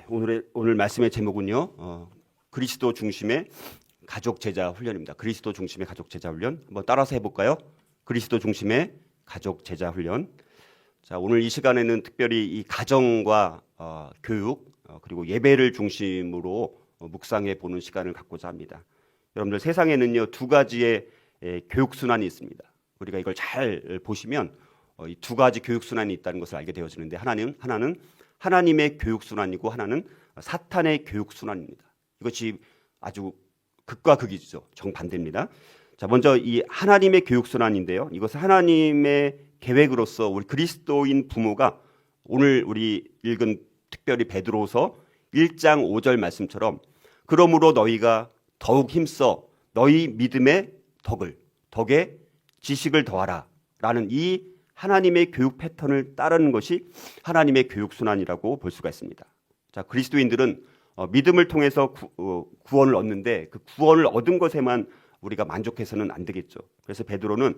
오늘 말씀의 제목은요. 그리스도 중심의 가족 제자 훈련입니다. 그리스도 중심의 가족 제자 훈련. 한번 따라서 해볼까요? 그리스도 중심의 가족 제자 훈련. 자, 오늘 이 시간에는 특별히 이 가정과 교육 그리고 예배를 중심으로 묵상해 보는 시간을 갖고자 합니다. 여러분들 세상에는요 두 가지의 교육 순환이 있습니다. 우리가 이걸 잘 보시면 이 두 가지 교육 순환이 있다는 것을 알게 되어지는데 하나는 하나님의 교육 순환이고 하나는 사탄의 교육 순환입니다. 이것이 아주 극과 극이죠. 정반대입니다. 자, 먼저 이 하나님의 교육 순환인데요. 이것은 하나님의 계획으로서 우리 그리스도인 부모가 오늘 우리 읽은 특별히 베드로서 1장 5절 말씀처럼 그러므로 너희가 더욱 힘써 너희 믿음의 덕에 지식을 더하라 라는 이 하나님의 교육 패턴을 따르는 것이 하나님의 교육 순환이라고 볼 수가 있습니다. 자, 그리스도인들은 믿음을 통해서 구원을 얻는데 그 구원을 얻은 것에만 우리가 만족해서는 안 되겠죠. 그래서 베드로는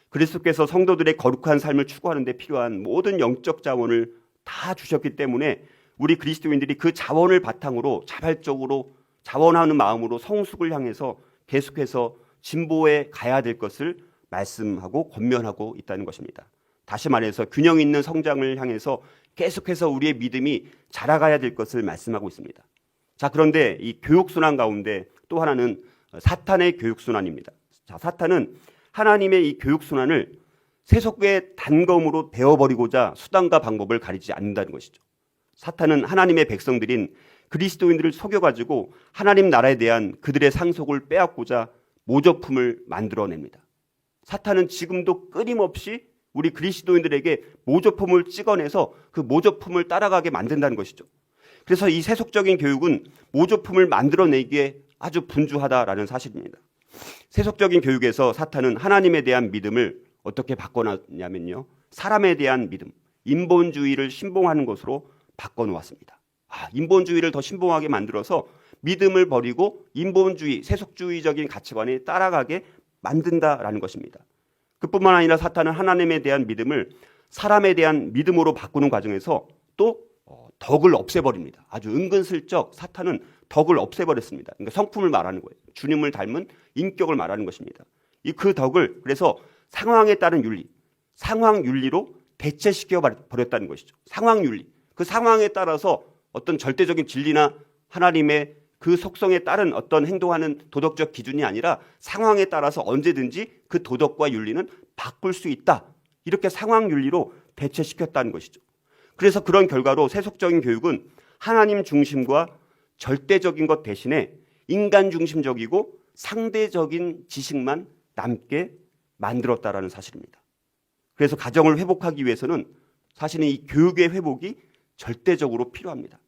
그리스도께서 성도들의 거룩한 삶을 추구하는 데 필요한 모든 영적 자원을 다 주셨기 때문에 우리 그리스도인들이 그 자원을 바탕으로 자발적으로 자원하는 마음으로 성숙을 향해서 계속해서 진보해 가야 될 것을 말씀하고 권면하고 있다는 것입니다. 다시 말해서 균형 있는 성장을 향해서 계속해서 우리의 믿음이 자라가야 될 것을 말씀하고 있습니다. 자, 그런데 이 교육순환 가운데 또 하나는 사탄의 교육순환입니다. 자, 사탄은 하나님의 이 교육순환을 세속의 단검으로 베어버리고자 수단과 방법을 가리지 않는다는 것이죠. 사탄은 하나님의 백성들인 그리스도인들을 속여가지고 하나님 나라에 대한 그들의 상속을 빼앗고자 모조품을 만들어냅니다. 사탄은 지금도 끊임없이 우리 그리스도인들에게 모조품을 찍어내서 그 모조품을 따라가게 만든다는 것이죠. 그래서 이 세속적인 교육은 모조품을 만들어내기에 아주 분주하다라는 사실입니다. 세속적인 교육에서 사탄은 하나님에 대한 믿음을 어떻게 바꿔놨냐면요. 사람에 대한 믿음, 인본주의를 신봉하는 것으로 바꿔놓았습니다. 인본주의를 더 신봉하게 만들어서 믿음을 버리고 인본주의, 세속주의적인 가치관에 따라가게 만든다라는 것입니다. 그뿐만 아니라 사탄은 하나님에 대한 믿음을 사람에 대한 믿음으로 바꾸는 과정에서 또 덕을 없애버립니다. 아주 은근슬쩍 사탄은 덕을 없애버렸습니다. 그러니까 성품을 말하는 거예요. 주님을 닮은 인격을 말하는 것입니다. 그 덕을 그래서 상황에 따른 윤리, 상황윤리로 대체시켜 버렸다는 것이죠. 상황윤리. 그 상황에 따라서 어떤 절대적인 진리나 하나님의 그 속성에 따른 어떤 행동하는 도덕적 기준이 아니라 상황에 따라서 언제든지 그 도덕과 윤리는 바꿀 수 있다. 이렇게 상황윤리로 대체시켰다는 것이죠. 그래서 그런 결과로 세속적인 교육은 하나님 중심과 절대적인 것 대신에 인간 중심적이고 상대적인 지식만 남게 만들었다라는 사실입니다. 그래서 가정을 회복하기 위해서는 사실은 이 교육의 회복이 절대적으로 필요합니다.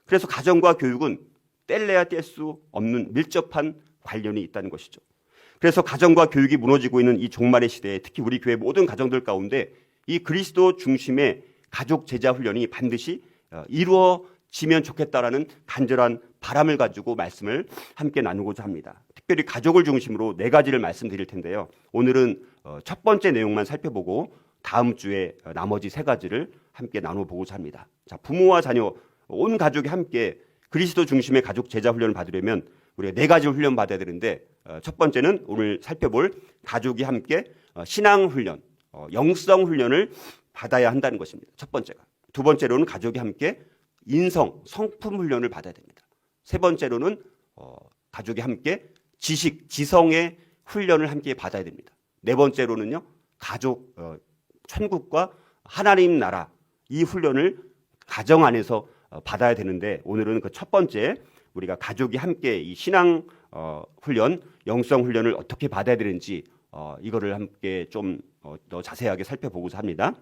그래서 가정과 교육은 뗄래야 뗄 수 없는 밀접한 관련이 있다는 것이죠. 그래서 가정과 교육이 무너지고 있는 이 종말의 시대에 특히 우리 교회 모든 가정들 가운데 이 그리스도 중심의 가족 제자 훈련이 반드시 이루어지면 좋겠다라는 간절한 바람을 가지고 말씀을 함께 나누고자 합니다. 특별히 가족을 중심으로 4가지를 말씀드릴 텐데요. 오늘은 첫 번째 내용만 살펴보고 다음 주에 나머지 3가지를 함께 나눠보고자 합니다. 자, 부모와 자녀 온 가족이 함께 그리스도 중심의 가족 제자 훈련을 받으려면 우리가 4가지 훈련 받아야 되는데 첫 번째는 오늘 살펴볼 가족이 함께 신앙 훈련, 영성 훈련을 받아야 한다는 것입니다. 첫 번째가. 두 번째로는 가족이 함께 인성, 성품 훈련을 받아야 됩니다. 세 번째로는 가족이 함께 지식, 지성의 훈련을 함께 받아야 됩니다. 네 번째로는요. 가족, 천국과 하나님 나라 이 훈련을 가정 안에서 받아야 되는데 오늘은 그 첫 번째 우리가 가족이 함께 이 신앙 훈련, 영성 훈련을 어떻게 받아야 되는지 이거를 함께 좀 더 자세하게 살펴보고자 합니다.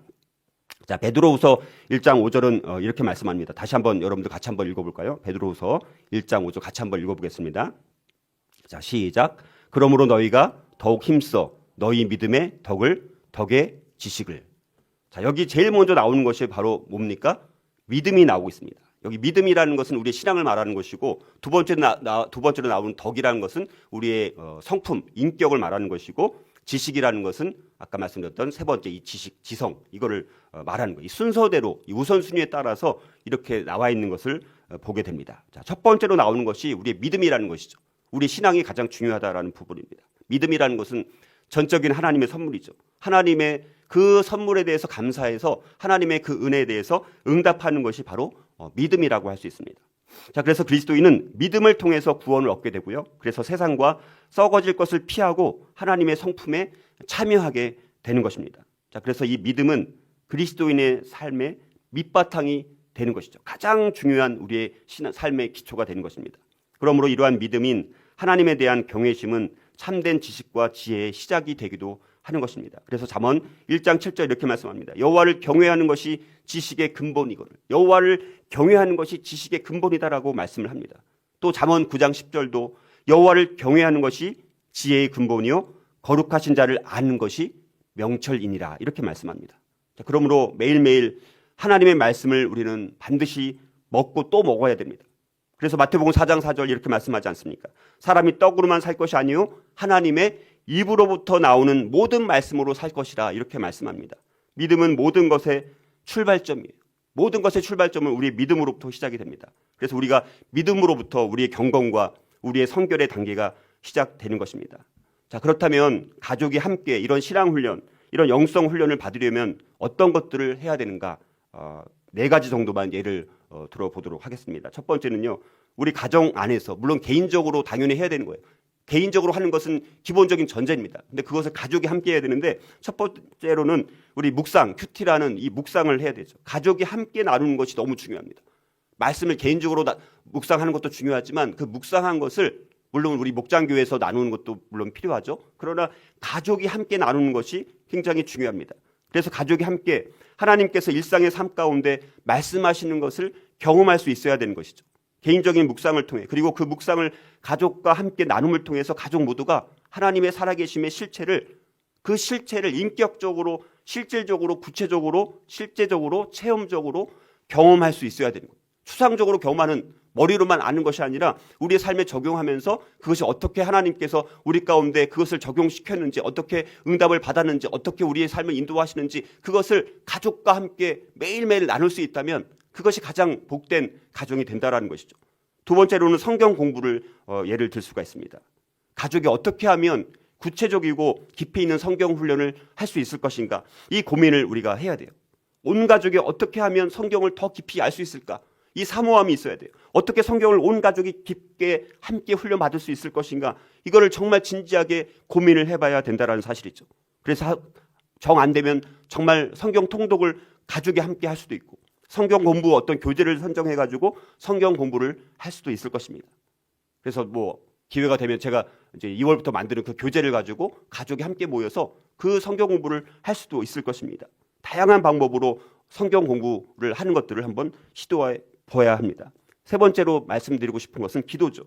자, 베드로후서 1장 5절은 이렇게 말씀합니다. 다시 한번 여러분들 같이 한번 읽어볼까요? 베드로후서 1장 5절 같이 한번 읽어보겠습니다. 자, 시작. 그러므로 너희가 더욱 힘써 너희 믿음의 덕의 지식을. 자, 여기 제일 먼저 나오는 것이 바로 뭡니까? 믿음이 나오고 있습니다. 여기 믿음이라는 것은 우리의 신앙을 말하는 것이고 두 번째로 나오는 덕이라는 것은 우리의 성품, 인격을 말하는 것이고 지식이라는 것은 아까 말씀드렸던 세 번째 이 지식, 지성 이거를 말하는 거예요. 이 순서대로 이 우선순위에 따라서 이렇게 나와 있는 것을 보게 됩니다. 자, 첫 번째로 나오는 것이 우리의 믿음이라는 것이죠. 우리 신앙이 가장 중요하다라는 부분입니다. 믿음이라는 것은 전적인 하나님의 선물이죠. 하나님의 그 선물에 대해서 감사해서 하나님의 그 은혜에 대해서 응답하는 것이 바로 믿음이라고 할 수 있습니다. 자, 그래서 그리스도인은 믿음을 통해서 구원을 얻게 되고요. 그래서 세상과 썩어질 것을 피하고 하나님의 성품에 참여하게 되는 것입니다. 자, 그래서 이 믿음은 그리스도인의 삶의 밑바탕이 되는 것이죠. 가장 중요한 우리의 삶의 기초가 되는 것입니다. 그러므로 이러한 믿음인 하나님에 대한 경외심은 참된 지식과 지혜의 시작이 되기도 하는 것입니다. 그래서 잠언 1장 7절 이렇게 말씀합니다. 여호와를 경외하는 것이 지식의 근본이거늘. 여호와를 경외하는 것이 지식의 근본이다라고 말씀을 합니다. 또 잠언 9장 10절도 여호와를 경외하는 것이 지혜의 근본이요 거룩하신 자를 아는 것이 명철이니라 이렇게 말씀합니다. 자, 그러므로 매일매일 하나님의 말씀을 우리는 반드시 먹고 또 먹어야 됩니다. 그래서 마태복음 4장 4절 이렇게 말씀하지 않습니까? 사람이 떡으로만 살 것이 아니요 하나님의 입으로부터 나오는 모든 말씀으로 살 것이라 이렇게 말씀합니다. 믿음은 모든 것의 출발점이에요. 모든 것의 출발점은 우리의 믿음으로부터 시작이 됩니다. 그래서 우리가 믿음으로부터 우리의 경건과 우리의 성결의 단계가 시작되는 것입니다. 자, 그렇다면 가족이 함께 이런 신앙훈련, 이런 영성 훈련을 받으려면 어떤 것들을 해야 되는가? 네 가지 정도만 예를 들어보도록 하겠습니다. 첫 번째는요, 우리 가정 안에서 물론 개인적으로 당연히 해야 되는 거예요. 개인적으로 하는 것은 기본적인 전제입니다. 근데 그것을 가족이 함께 해야 되는데 첫 번째로는 우리 묵상, 큐티라는 이 묵상을 해야 되죠. 가족이 함께 나누는 것이 너무 중요합니다. 말씀을 개인적으로 묵상하는 것도 중요하지만 그 묵상한 것을 물론 우리 목장교회에서 나누는 것도 물론 필요하죠. 그러나 가족이 함께 나누는 것이 굉장히 중요합니다. 그래서 가족이 함께 하나님께서 일상의 삶 가운데 말씀하시는 것을 경험할 수 있어야 되는 것이죠. 개인적인 묵상을 통해 그리고 그 묵상을 가족과 함께 나눔을 통해서 가족 모두가 하나님의 살아계심의 그 실체를 인격적으로 실질적으로 구체적으로 실제적으로 체험적으로 경험할 수 있어야 되는 거예요. 추상적으로 경험하는 머리로만 아는 것이 아니라 우리의 삶에 적용하면서 그것이 어떻게 하나님께서 우리 가운데 그것을 적용시켰는지 어떻게 응답을 받았는지 어떻게 우리의 삶을 인도하시는지 그것을 가족과 함께 매일매일 나눌 수 있다면 그것이 가장 복된 가정이 된다라는 것이죠. 두 번째로는 성경 공부를 예를 들 수가 있습니다. 가족이 어떻게 하면 구체적이고 깊이 있는 성경 훈련을 할 수 있을 것인가 이 고민을 우리가 해야 돼요. 온 가족이 어떻게 하면 성경을 더 깊이 알 수 있을까 이 사모함이 있어야 돼요. 어떻게 성경을 온 가족이 깊게 함께 훈련받을 수 있을 것인가 이거를 정말 진지하게 고민을 해봐야 된다는 사실이죠. 그래서 정 안 되면 정말 성경 통독을 가족이 함께 할 수도 있고 성경 공부 어떤 교재를 선정해가지고 성경 공부를 할 수도 있을 것입니다. 그래서 뭐 기회가 되면 제가 이제 2월부터 만드는 그 교재를 가지고 가족이 함께 모여서 그 성경 공부를 할 수도 있을 것입니다. 다양한 방법으로 성경 공부를 하는 것들을 한번 시도해 봐야 합니다. 세 번째로 말씀드리고 싶은 것은 기도죠.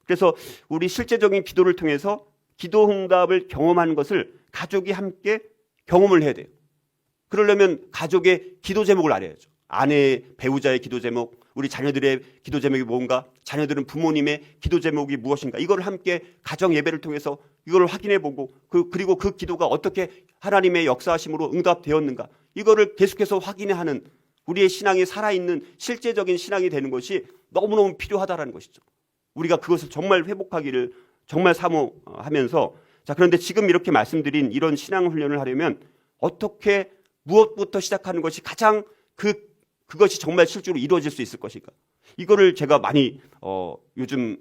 그래서 우리 실제적인 기도를 통해서 기도 응답을 경험하는 것을 가족이 함께 경험을 해야 돼요. 그러려면 가족의 기도 제목을 알아야죠. 아내의 배우자의 기도 제목, 우리 자녀들의 기도 제목이 뭔가, 자녀들은 부모님의 기도 제목이 무엇인가 이거를 함께 가정 예배를 통해서 이걸 확인해 보고 그리고 그 기도가 어떻게 하나님의 역사하심으로 응답되었는가 이거를 계속해서 확인하는 우리의 신앙이 살아있는 실제적인 신앙이 되는 것이 너무너무 필요하다라는 것이죠. 우리가 그것을 정말 회복하기를 정말 사모하면서 자 그런데 지금 이렇게 말씀드린 이런 신앙 훈련을 하려면 어떻게 무엇부터 시작하는 것이 가장 그것이 정말 실제로 이루어질 수 있을 것인가 이거를 제가 많이 요즘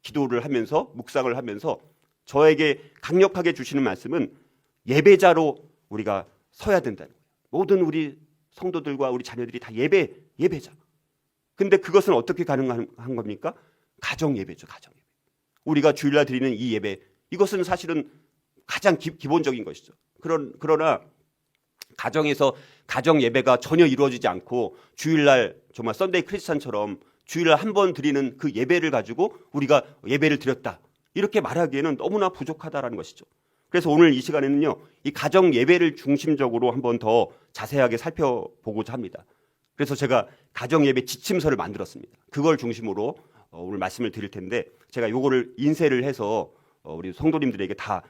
기도를 하면서 묵상을 하면서 저에게 강력하게 주시는 말씀은 예배자로 우리가 서야 된다는 거예요. 모든 우리 성도들과 우리 자녀들이 다 예배자. 근데 그것은 어떻게 가능한 겁니까? 가정 예배죠. 가정 예배. 우리가 주일날 드리는 이 예배 이것은 사실은 가장 기본적인 것이죠. 그러나 가정에서 가정 예배가 전혀 이루어지지 않고 주일날 정말 썬데이 크리스찬처럼 주일날 한 번 드리는 그 예배를 가지고 우리가 예배를 드렸다. 이렇게 말하기에는 너무나 부족하다라는 것이죠. 그래서 오늘 이 시간에는요. 이 가정 예배를 중심적으로 한번 더 자세하게 살펴보고자 합니다. 그래서 제가 가정 예배 지침서를 만들었습니다. 그걸 중심으로 오늘 말씀을 드릴 텐데 제가 요거를 인쇄를 해서 우리 성도님들에게 다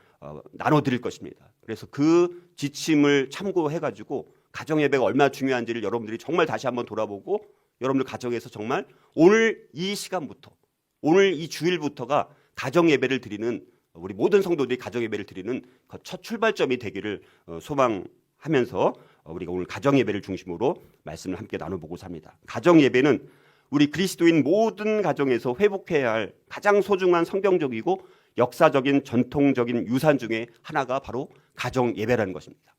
나눠드릴 것입니다. 그래서 그 지침을 참고해가지고 가정 예배가 얼마나 중요한지를 여러분들이 정말 다시 한번 돌아보고 여러분들 가정에서 정말 오늘 이 시간부터 오늘 이 주일부터가 가정 예배를 드리는 우리 모든 성도들이 가정 예배를 드리는 그 첫 출발점이 되기를 소망하면서 우리가 오늘 가정 예배를 중심으로 말씀을 함께 나눠보고자 합니다. 가정 예배는 우리 그리스도인 모든 가정에서 회복해야 할 가장 소중한 성경적이고 역사적인 전통적인 유산 중에 하나가 바로 가정 예배라는 것입니다.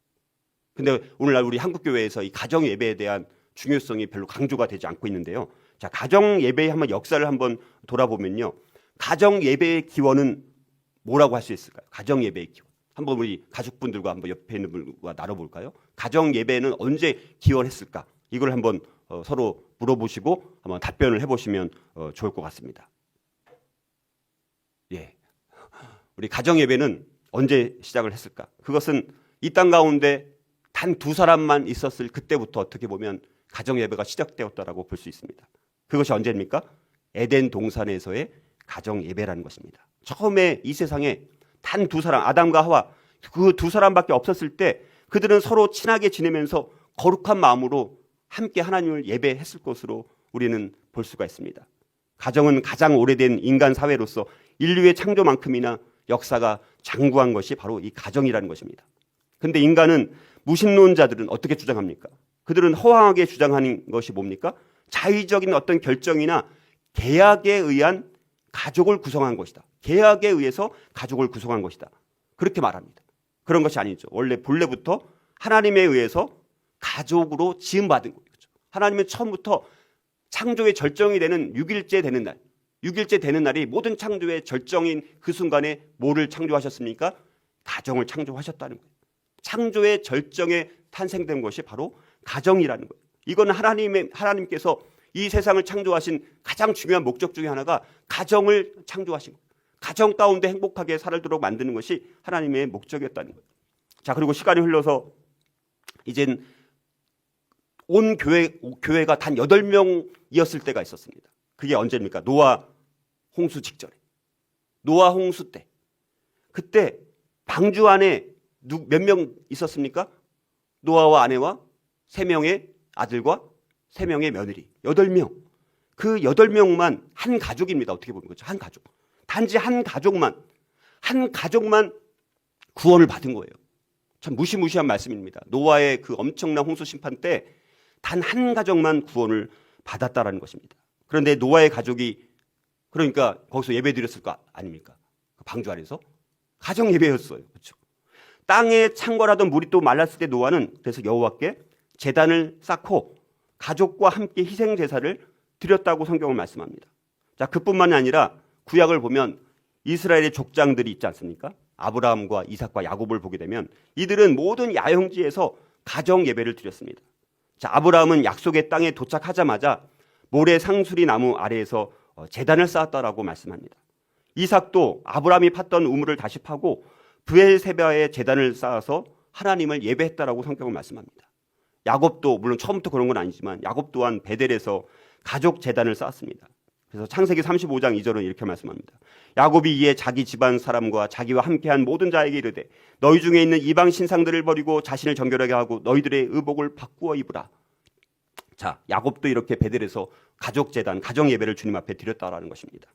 근데 오늘날 우리 한국교회에서 이 가정 예배에 대한 중요성이 별로 강조가 되지 않고 있는데요. 자, 가정 예배의 한번 역사를 한번 돌아보면요. 가정 예배의 기원은 뭐라고 할 수 있을까요? 가정 예배의 기원. 한번 우리 가족분들과 한번 옆에 있는 분과 나눠볼까요? 가정 예배는 언제 기원했을까? 이걸 한번 서로 물어보시고 한번 답변을 해보시면 좋을 것 같습니다. 예, 우리 가정 예배는 언제 시작을 했을까? 그것은 이 땅 가운데 단 두 사람만 있었을 그때부터 어떻게 보면 가정 예배가 시작되었다라고 볼 수 있습니다. 그것이 언제입니까? 에덴 동산에서의 가정 예배라는 것입니다. 처음에 이 세상에 단 두 사람, 아담과 하와 그 두 사람밖에 없었을 때 그들은 서로 친하게 지내면서 거룩한 마음으로 함께 하나님을 예배했을 것으로 우리는 볼 수가 있습니다. 가정은 가장 오래된 인간 사회로서 인류의 창조만큼이나 역사가 장구한 것이 바로 이 가정이라는 것입니다. 그런데 인간은 무신론자들은 어떻게 주장합니까? 그들은 허황하게 주장하는 것이 뭡니까? 자의적인 어떤 결정이나 계약에 의한 가족을 구성한 것이다. 계약에 의해서 가족을 구성한 것이다. 그렇게 말합니다. 그런 것이 아니죠. 원래 본래부터 하나님에 의해서 가족으로 지음받은 거죠. 하나님은 처음부터 창조의 절정이 되는 6일째 되는 날, 6일째 되는 날이 모든 창조의 절정인 그 순간에 뭐를 창조하셨습니까? 가정을 창조하셨다는 거예요. 창조의 절정에 탄생된 것이 바로 가정이라는 거예요. 이건 하나님께서 이 세상을 창조하신 가장 중요한 목적 중에 하나가 가정을 창조하신 거예요. 가정 가운데 행복하게 살도록 만드는 것이 하나님의 목적이었다는 거예요. 자, 그리고 시간이 흘러서 이젠 온 교회가 단 8명이었을 때가 있었습니다. 그게 언제입니까? 노아 홍수 직전에. 노아 홍수 때. 그때 방주 안에 몇 명 있었습니까? 노아와 아내와 3명의 아들과 3명의 며느리. 8명. 그 8명만 한 가족입니다. 어떻게 보면 그렇죠? 한 가족. 단지 한 가족만 구원을 받은 거예요. 참 무시무시한 말씀입니다. 노아의 그 엄청난 홍수 심판 때 단 한 가족만 구원을 받았다라는 것입니다. 그런데 노아의 가족이 그러니까 거기서 예배 드렸을 거 아닙니까? 방주 안에서 가정 예배였어요. 그렇죠? 땅에 창궐하던 물이 또 말랐을 때 노아는 그래서 여호와께 제단을 쌓고 가족과 함께 희생 제사를 드렸다고 성경은 말씀합니다. 자, 그뿐만이 아니라 구약을 보면 이스라엘의 족장들이 있지 않습니까? 아브라함과 이삭과 야곱을 보게 되면 이들은 모든 야영지에서 가정 예배를 드렸습니다. 자, 아브라함은 약속의 땅에 도착하자마자 모래 상수리 나무 아래에서 제단을 쌓았다라고 말씀합니다. 이삭도 아브라함이 팠던 우물을 다시 파고 브엘세바에 제단을 쌓아서 하나님을 예배했다라고 성경은 말씀합니다. 야곱도 물론 처음부터 그런 건 아니지만 야곱 또한 베델에서 가족 제단을 쌓았습니다. 그래서 창세기 35장 2절은 이렇게 말씀합니다. 야곱이 이에 자기 집안 사람과 자기와 함께한 모든 자에게 이르되 너희 중에 있는 이방 신상들을 버리고 자신을 정결하게 하고 너희들의 의복을 바꾸어 입으라. 자, 야곱도 이렇게 베델에서 가족 제단, 가정 예배를 주님 앞에 드렸다라는 것입니다.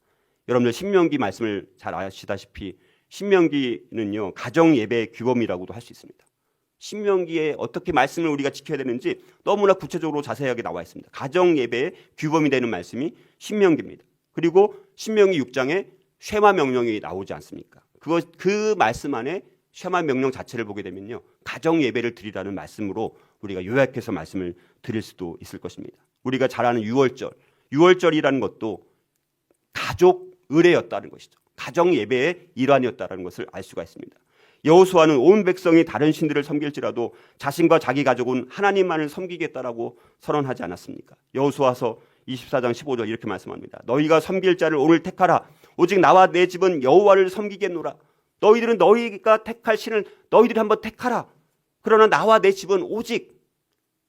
여러분들 신명기 말씀을 잘 아시다시피 신명기는요 가정 예배의 규범이라고도 할 수 있습니다. 신명기에 어떻게 말씀을 우리가 지켜야 되는지 너무나 구체적으로 자세하게 나와 있습니다. 가정 예배의 규범이 되는 말씀이 신명기입니다. 그리고 신명기 6장에 쉐마 명령이 나오지 않습니까? 그 말씀 안에 쉐마 명령 자체를 보게 되면요 가정 예배를 드리라는 말씀으로 우리가 요약해서 말씀을 드릴 수도 있을 것입니다. 우리가 잘 아는 유월절이라는 것도 가족 의례였다는 것이죠. 가정 예배의 일환이었다는 것을 알 수가 있습니다. 여호수아는 온 백성이 다른 신들을 섬길지라도 자신과 자기 가족은 하나님만을 섬기겠다라고 선언하지 않았습니까? 여호수아서 24장 15절 이렇게 말씀합니다. 너희가 섬길 자를 오늘 택하라. 오직 나와 내 집은 여호와를 섬기겠노라. 너희들은 너희가 택할 신을 너희들이 한번 택하라. 그러나 나와 내 집은 오직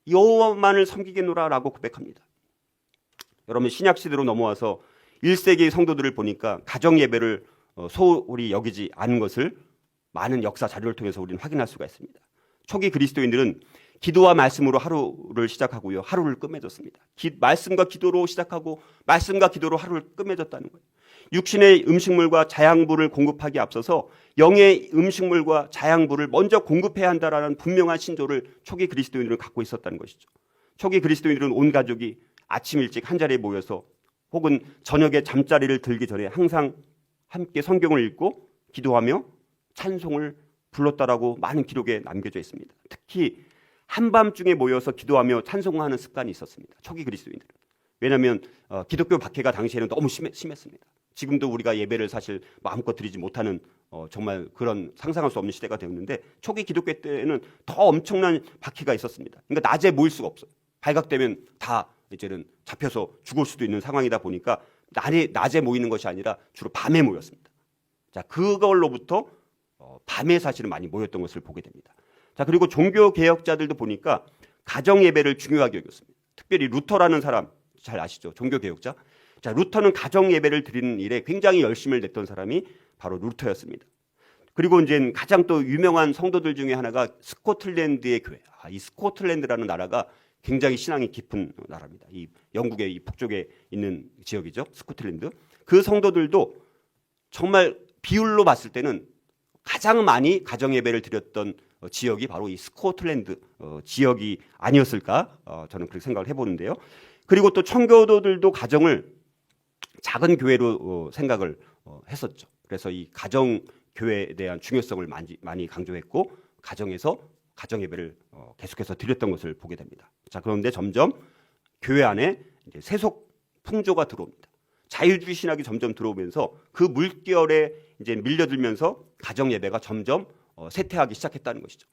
여호와만을 섬기겠노라라고 고백합니다. 여러분 신약 시대로 넘어와서 1세기 성도들을 보니까 가정 예배를 소홀히 여기지 않은 것을 많은 역사 자료를 통해서 우리는 확인할 수가 있습니다. 초기 그리스도인들은 기도와 말씀으로 하루를 시작하고요, 하루를 끝맺었습니다. 말씀과 기도로 시작하고 말씀과 기도로 하루를 끝맺었다는 거예요. 육신의 음식물과 자양분을 공급하기 앞서서 영의 음식물과 자양분을 먼저 공급해야 한다라는 분명한 신조를 초기 그리스도인들은 갖고 있었다는 것이죠. 초기 그리스도인들은 온 가족이 아침 일찍 한 자리에 모여서 혹은 저녁에 잠자리를 들기 전에 항상 함께 성경을 읽고 기도하며 찬송을 불렀다라고 많은 기록에 남겨져 있습니다. 특히 한밤중에 모여서 기도하며 찬송하는 습관이 있었습니다. 초기 그리스도인들은. 왜냐하면 기독교 박해가 당시에는 너무 심했습니다. 지금도 우리가 예배를 사실 마음껏 드리지 못하는 정말 그런 상상할 수 없는 시대가 되었는데 초기 기독교 때는 더 엄청난 박해가 있었습니다. 그러니까 낮에 모일 수가 없어요. 발각되면 다 이제는 잡혀서 죽을 수도 있는 상황이다 보니까 낮에 모이는 것이 아니라 주로 밤에 모였습니다. 자, 그걸로부터 밤에 사실은 많이 모였던 것을 보게 됩니다. 자, 그리고 종교 개혁자들도 보니까 가정 예배를 중요하게 여겼습니다. 특별히 루터라는 사람 잘 아시죠? 종교 개혁자. 자, 루터는 가정 예배를 드리는 일에 굉장히 열심을 냈던 사람이 바로 루터였습니다. 그리고 이제 가장 또 유명한 성도들 중에 하나가 스코틀랜드의 교회. 이 스코틀랜드라는 나라가 굉장히 신앙이 깊은 나라입니다. 이 영국의 이 북쪽에 있는 지역이죠. 스코틀랜드. 그 성도들도 정말 비율로 봤을 때는 가장 많이 가정 예배를 드렸던 지역이 바로 이 스코틀랜드 지역이 아니었을까? 저는 그렇게 생각을 해보는데요. 그리고 또 청교도들도 가정을 작은 교회로 생각을 했었죠. 그래서 이 가정 교회에 대한 중요성을 많이 강조했고 가정에서 가정 예배를 계속해서 드렸던 것을 보게 됩니다. 자, 그런데 점점 교회 안에 이제 세속 풍조가 들어옵니다. 자유주의 신학이 점점 들어오면서 그 물결에 이제 밀려들면서 가정 예배가 점점 쇠퇴하기 시작했다는 것이죠.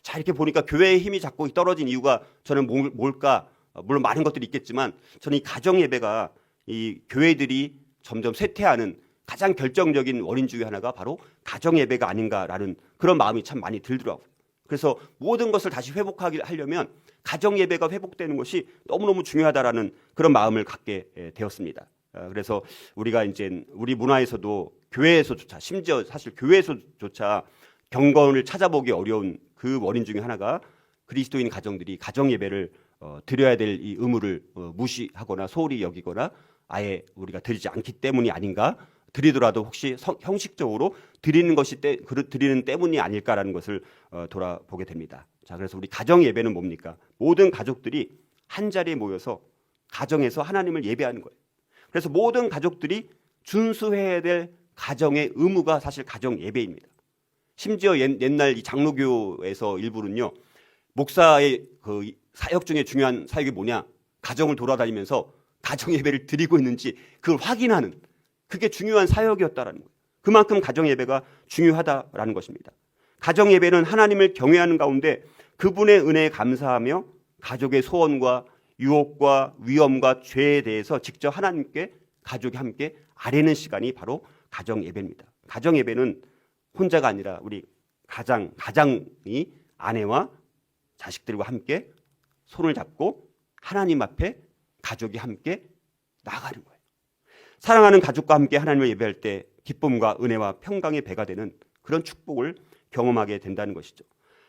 자, 이렇게 보니까 교회의 힘이 자꾸 떨어진 이유가 저는 뭘까? 물론 많은 것들이 있겠지만 저는 이 가정 예배가 이 교회들이 점점 쇠퇴하는 가장 결정적인 원인 중에 하나가 바로 가정 예배가 아닌가라는 그런 마음이 참 많이 들더라고요. 그래서 모든 것을 다시 회복하려면 가정 예배가 회복되는 것이 너무너무 중요하다라는 그런 마음을 갖게 되었습니다. 그래서 우리가 이제 우리 문화에서도 교회에서조차 심지어 사실 교회에서조차 경건을 찾아보기 어려운 그 원인 중에 하나가 그리스도인 가정들이 가정 예배를 드려야 될 이 의무를 무시하거나 소홀히 여기거나 아예 우리가 드리지 않기 때문이 아닌가, 드리더라도 혹시 형식적으로 드리는 때문이 아닐까라는 것을 돌아보게 됩니다. 자, 그래서 우리 가정 예배는 뭡니까? 모든 가족들이 한 자리에 모여서 가정에서 하나님을 예배하는 거예요. 그래서 모든 가족들이 준수해야 될 가정의 의무가 사실 가정 예배입니다. 심지어 옛날 이 장로교에서 일부는요, 목사의 그 사역 중에 중요한 사역이 뭐냐? 가정을 돌아다니면서 가정 예배를 드리고 있는지 그걸 확인하는, 그게 중요한 사역이었다라는 거예요. 그만큼 가정 예배가 중요하다라는 것입니다. 가정 예배는 하나님을 경외하는 가운데 그분의 은혜에 감사하며 가족의 소원과 유혹과 위험과 죄에 대해서 직접 하나님께 가족이 함께 아뢰는 시간이 바로 가정 예배입니다. 가정 예배는 혼자가 아니라 우리 가장이 아내와 자식들과 함께 손을 잡고 하나님 앞에 가족이 함께 나아가는 거예요. 사랑하는 가족과 함께 하나님을 예배할 때 기쁨과 은혜와 평강의 배가 되는 그런 축복을 경험하게 된다는 것이죠.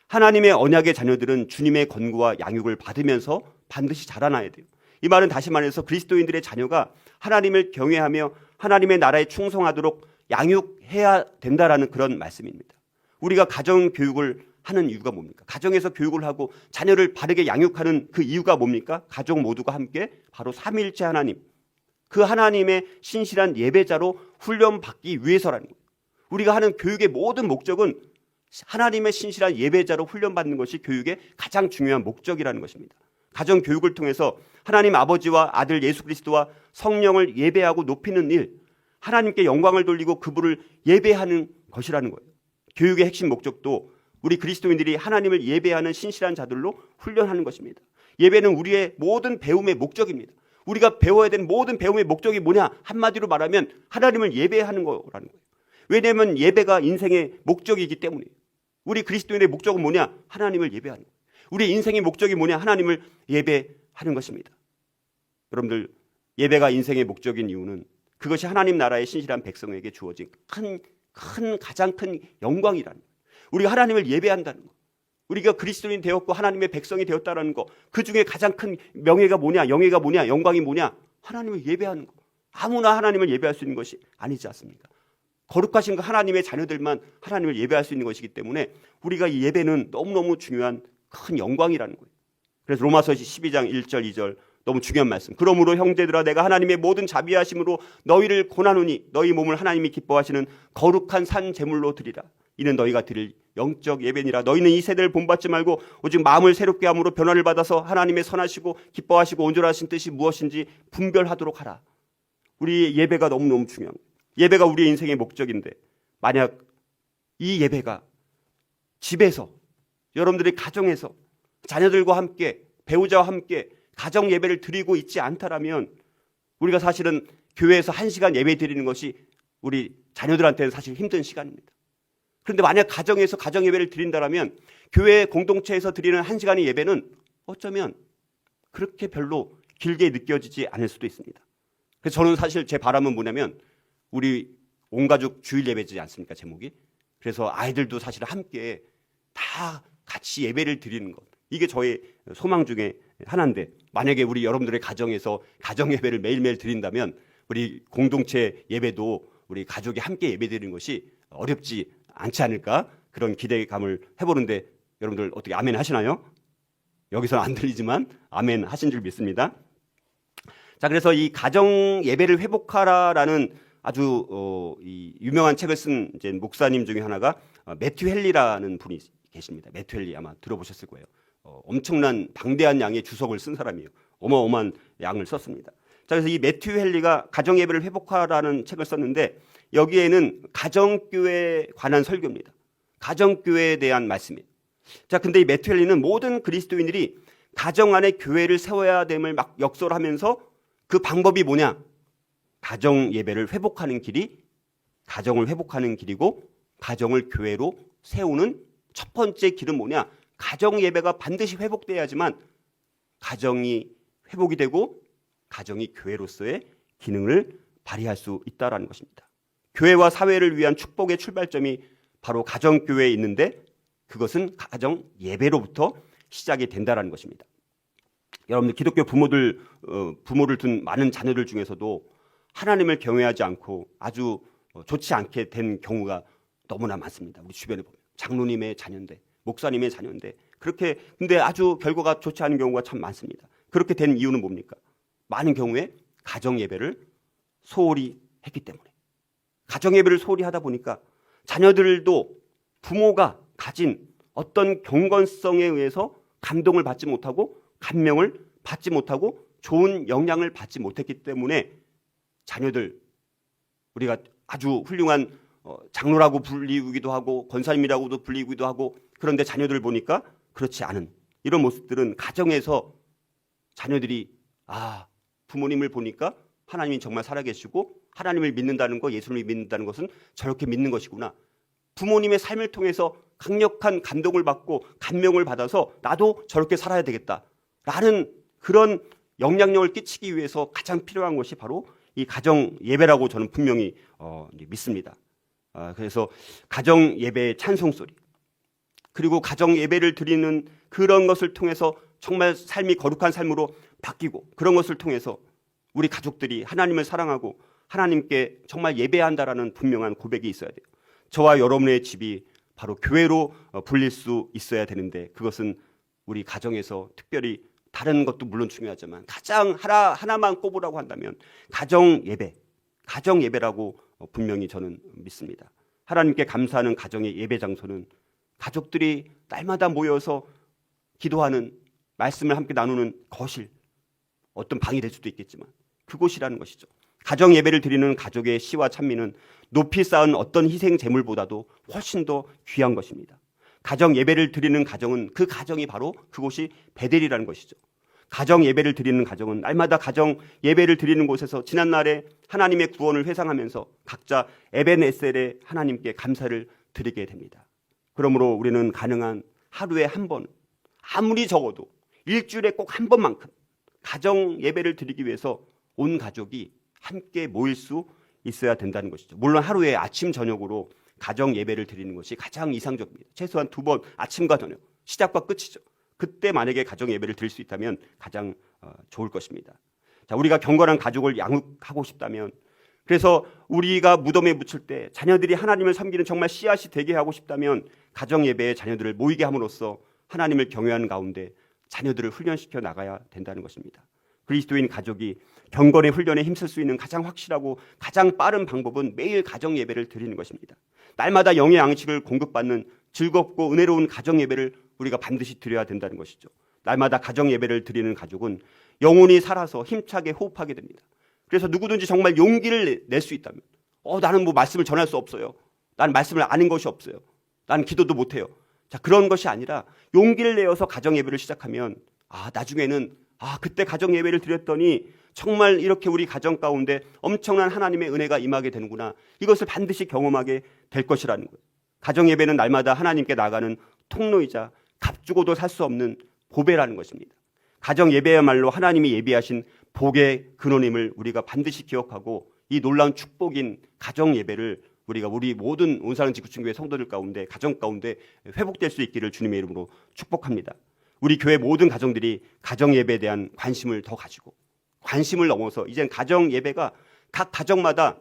하나님의 언약의 자녀들은 주님의 권고와 양육을 받으면서 반드시 자라나야 돼요. 이 말은 다시 말해서 그리스도인들의 자녀가 하나님을 경외하며 하나님의 나라에 충성하도록 양육해야 된다라는 그런 말씀입니다. 우리가 가정 교육을 하는 이유가 뭡니까? 가정에서 교육을 하고 자녀를 바르게 양육하는 그 이유가 뭡니까? 가족 모두가 함께 바로 삼위일체 하나님, 그 하나님의 신실한 예배자로 훈련받기 위해서라는 거예요. 우리가 하는 교육의 모든 목적은 하나님의 신실한 예배자로 훈련받는 것이 교육의 가장 중요한 목적이라는 것입니다. 가정 교육을 통해서 하나님 아버지와 아들 예수 그리스도와 성령을 예배하고 높이는 일, 하나님께 영광을 돌리고 그분을 예배하는 것이라는 거예요. 교육의 핵심 목적도 우리 그리스도인들이 하나님을 예배하는 신실한 자들로 훈련하는 것입니다. 예배는 우리의 모든 배움의 목적입니다. 우리가 배워야 되는 모든 배움의 목적이 뭐냐? 한마디로 말하면 하나님을 예배하는 거라는 거예요. 왜냐하면 예배가 인생의 목적이기 때문이에요. 우리 그리스도인의 목적은 뭐냐? 하나님을 예배하는 거예요. 우리 인생의 목적이 뭐냐? 하나님을 예배하는 것입니다. 여러분들, 예배가 인생의 목적인 이유는 그것이 하나님 나라의 신실한 백성에게 주어진 가장 큰 영광이라는 거예요. 우리가 하나님을 예배한다는 거, 우리가 그리스도인 되었고 하나님의 백성이 되었다는 거, 그 중에 가장 큰 명예가 뭐냐, 영예가 뭐냐, 영광이 뭐냐? 하나님을 예배하는 거. 아무나 하나님을 예배할 수 있는 것이 아니지 않습니까? 거룩하신 그 하나님의 자녀들만 하나님을 예배할 수 있는 것이기 때문에 우리가 이 예배는 너무너무 중요한 큰 영광이라는 거예요. 그래서 로마서 12장 1절 2절 너무 중요한 말씀. 그러므로 형제들아, 내가 하나님의 모든 자비하심으로 너희를 권하노니 너희 몸을 하나님이 기뻐하시는 거룩한 산 제물로 드리라. 이는 너희가 드릴 영적 예배니라. 너희는 이 세대를 본받지 말고 오직 마음을 새롭게 함으로 변화를 받아서 하나님의 선하시고 기뻐하시고 온전하신 뜻이 무엇인지 분별하도록 하라. 우리 예배가 너무너무 중요한 거예요. 예배가 우리의 인생의 목적인데, 만약 이 예배가 집에서, 여러분들의 가정에서 자녀들과 함께, 배우자와 함께 가정 예배를 드리고 있지 않다라면 우리가 사실은 교회에서 1시간 예배 드리는 것이 우리 자녀들한테는 사실 힘든 시간입니다. 그런데 만약 가정에서 가정 예배를 드린다라면 교회 공동체에서 드리는 1시간의 예배는 어쩌면 그렇게 별로 길게 느껴지지 않을 수도 있습니다. 그래서 저는 사실 제 바람은 뭐냐면, 우리 온 가족 주일 예배지 않습니까, 제목이? 그래서 아이들도 사실 함께 다 같이 예배를 드리는 것, 이게 저의 소망 중에 하나인데, 만약에 우리 여러분들의 가정에서 가정 예배를 매일매일 드린다면 우리 공동체 예배도 우리 가족이 함께 예배 드리는 것이 어렵지 않지 않을까, 그런 기대감을 해보는데, 여러분들 어떻게 아멘 하시나요? 여기서는 안 들리지만 아멘 하신 줄 믿습니다. 자, 그래서 이 가정 예배를 회복하라라는 아주 이 유명한 책을 쓴 이제 목사님 중에 하나가 매튜 헨리라는 분이 계십니다. 매튜 헨리 아마 들어보셨을 거예요. 엄청난 방대한 양의 주석을 쓴 사람이에요. 어마어마한 양을 썼습니다. 자, 그래서 이 매튜 헨리가 가정 예배를 회복하라는 책을 썼는데, 여기에는 가정교회에 관한 설교입니다. 가정교회에 대한 말씀이에요. 자, 근데 이 매튜 헨리는 모든 그리스도인들이 가정 안에 교회를 세워야 됨을 막 역설하면서 그 방법이 뭐냐? 가정 예배를 회복하는 길이 가정을 회복하는 길이고, 가정을 교회로 세우는 첫 번째 길은 뭐냐? 가정 예배가 반드시 회복돼야지만 가정이 회복이 되고 가정이 교회로서의 기능을 발휘할 수 있다는 것입니다. 교회와 사회를 위한 축복의 출발점이 바로 가정교회에 있는데, 그것은 가정 예배로부터 시작이 된다는 것입니다. 여러분들 기독교 부모를 둔 많은 자녀들 중에서도 하나님을 경외하지 않고 아주 좋지 않게 된 경우가 너무나 많습니다. 우리 주변에 보면 장로님의 자녀인데, 목사님의 자녀인데, 그렇게 근데 아주 결과가 좋지 않은 경우가 참 많습니다. 그렇게 된 이유는 뭡니까? 많은 경우에 가정 예배를 소홀히 했기 때문에, 가정 예배를 소홀히 하다 보니까 자녀들도 부모가 가진 어떤 경건성에 의해서 감동을 받지 못하고 감명을 받지 못하고 좋은 영향을 받지 못했기 때문에 자녀들, 우리가 아주 훌륭한 장로라고 불리기도 하고 권사님이라고도 불리기도 하고, 그런데 자녀들 보니까 그렇지 않은 이런 모습들은 가정에서 자녀들이 부모님을 보니까 하나님이 정말 살아계시고 하나님을 믿는다는 거, 예수님을 믿는다는 것은 저렇게 믿는 것이구나, 부모님의 삶을 통해서 강력한 감동을 받고 감명을 받아서 나도 저렇게 살아야 되겠다라는 그런 영향력을 끼치기 위해서 가장 필요한 것이 바로 이 가정 예배라고 저는 분명히 믿습니다. 그래서 가정 예배의 찬송 소리, 그리고 가정 예배를 드리는 그런 것을 통해서 정말 삶이 거룩한 삶으로 바뀌고, 그런 것을 통해서 우리 가족들이 하나님을 사랑하고 하나님께 정말 예배한다라는 분명한 고백이 있어야 돼요. 저와 여러분의 집이 바로 교회로 불릴 수 있어야 되는데, 그것은 우리 가정에서 특별히 다른 것도 물론 중요하지만 가장 하나만 꼽으라고 한다면 가정 예배라고 분명히 저는 믿습니다. 하나님께 감사하는 가정의 예배 장소는 가족들이 날마다 모여서 기도하는, 말씀을 함께 나누는 거실, 어떤 방이 될 수도 있겠지만 그곳이라는 것이죠. 가정 예배를 드리는 가족의 시와 찬미는 높이 쌓은 어떤 희생 제물보다도 훨씬 더 귀한 것입니다. 가정 예배를 드리는 가정은 그 가정이 바로 그곳이 베델이라는 것이죠. 가정 예배를 드리는 가정은 날마다 가정 예배를 드리는 곳에서 지난날에 하나님의 구원을 회상하면서 각자 에벤에셀의 하나님께 감사를 드리게 됩니다. 그러므로 우리는 가능한 하루에 한 번, 아무리 적어도 일주일에 꼭 한 번만큼 가정 예배를 드리기 위해서 온 가족이 함께 모일 수 있어야 된다는 것이죠. 물론 하루에 아침 저녁으로 가정 예배를 드리는 것이 가장 이상적입니다. 최소한 2번 아침과 저녁 시작과 끝이죠. 그때 만약에 가정 예배를 드릴 수 있다면 가장 좋을 것입니다. 자, 우리가 경건한 가족을 양육하고 싶다면, 그래서 우리가 무덤에 묻힐 때 자녀들이 하나님을 섬기는 정말 씨앗이 되게 하고 싶다면 가정 예배에 자녀들을 모이게 함으로써 하나님을 경외하는 가운데 자녀들을 훈련시켜 나가야 된다는 것입니다. 그리스도인 가족이 경건의 훈련에 힘쓸 수 있는 가장 확실하고 가장 빠른 방법은 매일 가정 예배를 드리는 것입니다. 날마다 영의 양식을 공급받는 즐겁고 은혜로운 가정 예배를 우리가 반드시 드려야 된다는 것이죠. 날마다 가정 예배를 드리는 가족은 영혼이 살아서 힘차게 호흡하게 됩니다. 그래서 누구든지 정말 용기를 낼 수 있다면, 나는 뭐 말씀을 전할 수 없어요. 나는 말씀을 아는 것이 없어요. 나는 기도도 못해요. 자, 그런 것이 아니라 용기를 내어서 가정 예배를 시작하면 나중에는 그때 가정 예배를 드렸더니 정말 이렇게 우리 가정 가운데 엄청난 하나님의 은혜가 임하게 되는구나. 이것을 반드시 경험하게 될 것이라는 거예요. 가정 예배는 날마다 하나님께 나가는 통로이자 값주고도 살 수 없는 보배라는 것입니다. 가정 예배야말로 하나님이 예비하신 복의 근원임을 우리가 반드시 기억하고 이 놀라운 축복인 가정 예배를 우리가 우리 모든 온사랑 지구촌교회 성도들 가운데 가정 가운데 회복될 수 있기를 주님의 이름으로 축복합니다. 우리 교회 모든 가정들이 가정 예배에 대한 관심을 더 가지고 관심을 넘어서 이젠 가정 예배가 각 가정마다